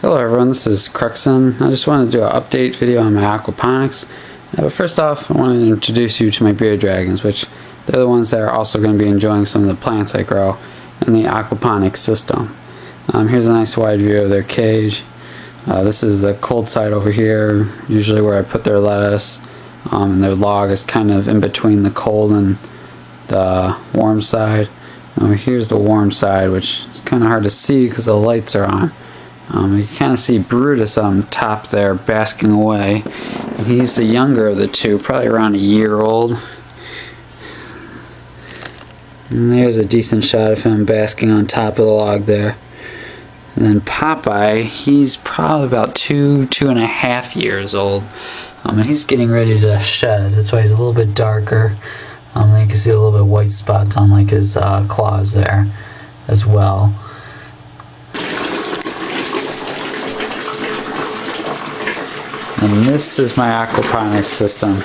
Hello everyone, this is Kruxn. I just wanted to do an update video on my aquaponics. But first off, I want to introduce you to my bearded dragons, which they're the ones that are also going to be enjoying some of the plants I grow in the aquaponics system. Here's a nice wide view of their cage. This is the cold side over here, usually where I put their lettuce. And their log is kind of in between the cold and the warm side. Here's the warm side, which is kind of hard to see because the lights are on. You can kind of see Brutus on top there basking away. And he's the younger of the two, probably around a year old. And there's a decent shot of him basking on top of the log there. And then Popeye, he's probably about 2.5 years old. And he's getting ready to shed. That's why he's a little bit darker. You can see a little bit of white spots on like his claws there as well. And this is my aquaponics system.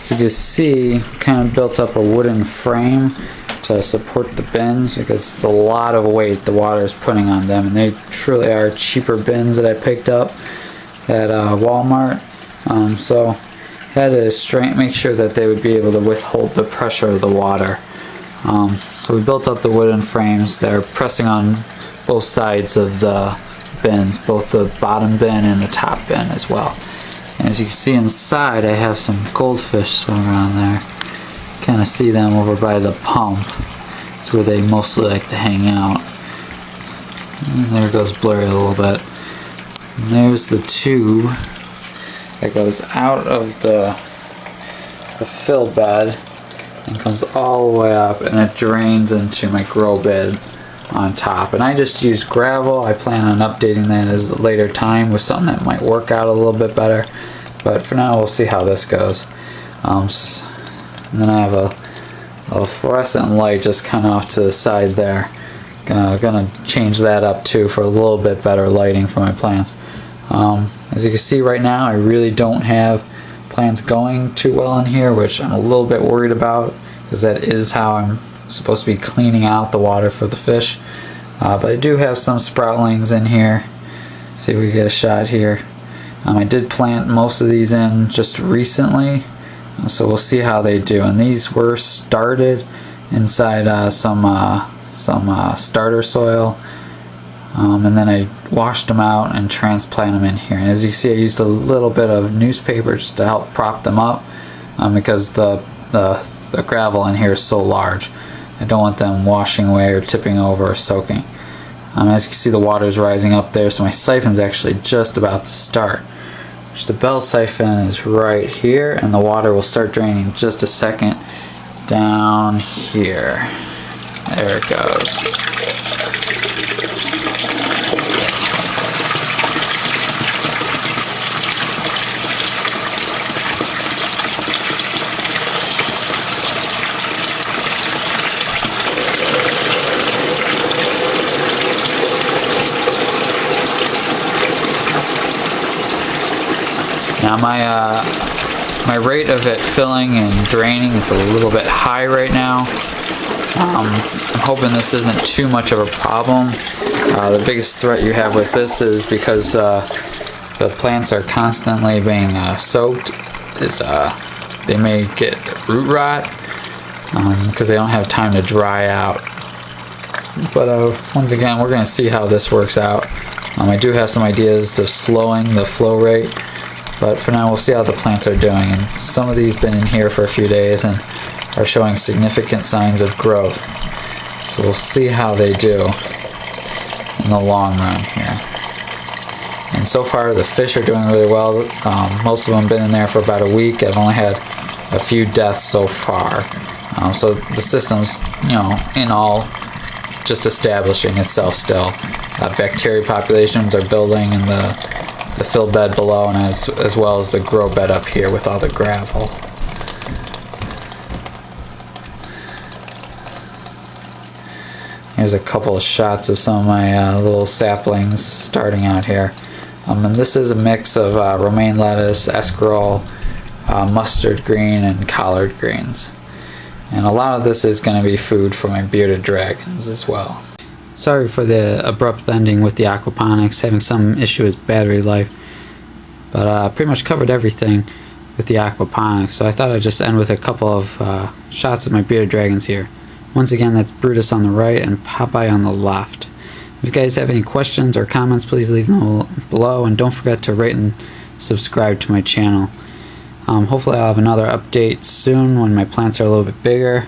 So you can see, kind of built up a wooden frame to support the bins because it's a lot of weight the water is putting on them, and they truly are cheaper bins that I picked up at Walmart. So I had to make sure that they would be able to withhold the pressure of the water. So we built up the wooden frames. They're pressing on both sides of the bins, both the bottom bin and the top bin as well. And as you can see inside, I have some goldfish swimming around there. Kind of see them over by the pump. It's where they mostly like to hang out. And there goes blurry a little bit. And there's the tube that goes out of the fill bed and comes all the way up, and it drains into my grow bed on top. And I just use gravel. I plan on updating that as a later time with something that might work out a little bit better, but for now we'll see how this goes. And then I have a fluorescent light just kind of off to the side there. Gonna change that up too for a little bit better lighting for my plants. As you can see right now, I really don't have plants going too well in here, which I'm a little bit worried about because that is how I'm supposed to be cleaning out the water for the fish. But I do have some sproutlings in here. See if we get a shot here. I did plant most of these in just recently, so we'll see how they do. And these were started inside some starter soil, and then I washed them out and transplanted them in here. And as you can see, I used a little bit of newspaper just to help prop them up, because the gravel in here is so large. I don't want them washing away or tipping over or soaking. As you can see, the water is rising up there, so my siphon's actually just about to start. The bell siphon is right here, and the water will start draining in just a second down here. There it goes. Now my rate of it filling and draining is a little bit high right now. I'm hoping this isn't too much of a problem. The biggest threat you have with this is because the plants are constantly being soaked, is they may get root rot because they don't have time to dry out. But once again, we're going to see how this works out. I do have some ideas to slowing the flow rate, but for now we'll see how the plants are doing. And some of these been in here for a few days and are showing significant signs of growth. So we'll see how they do in the long run here. And so far the fish are doing really well. Most of them have been in there for about a week. I've only had a few deaths so far. So the system's, in all, just establishing itself still. Bacteria populations are building in the fill bed below, and as well as the grow bed up here with all the gravel. Here's a couple of shots of some of my little saplings starting out here. And this is a mix of romaine lettuce, escarole, mustard green, and collard greens. And a lot of this is going to be food for my bearded dragons as well. Sorry for the abrupt ending with the aquaponics, having some issue with battery life. But pretty much covered everything with the aquaponics, so I thought I'd just end with a couple of shots of my bearded dragons here. Once again, that's Brutus on the right and Popeye on the left. If you guys have any questions or comments, please leave them below, and don't forget to rate and subscribe to my channel. Hopefully I'll have another update soon when my plants are a little bit bigger,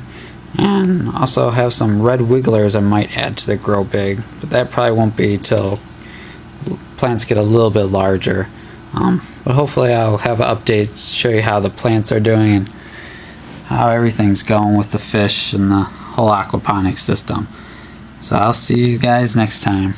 and also have some red wigglers I might add to the grow big, but that probably won't be till plants get a little bit larger. But hopefully I'll have updates, show you how the plants are doing and how everything's going with the fish and the whole aquaponics system. So I'll see you guys next time.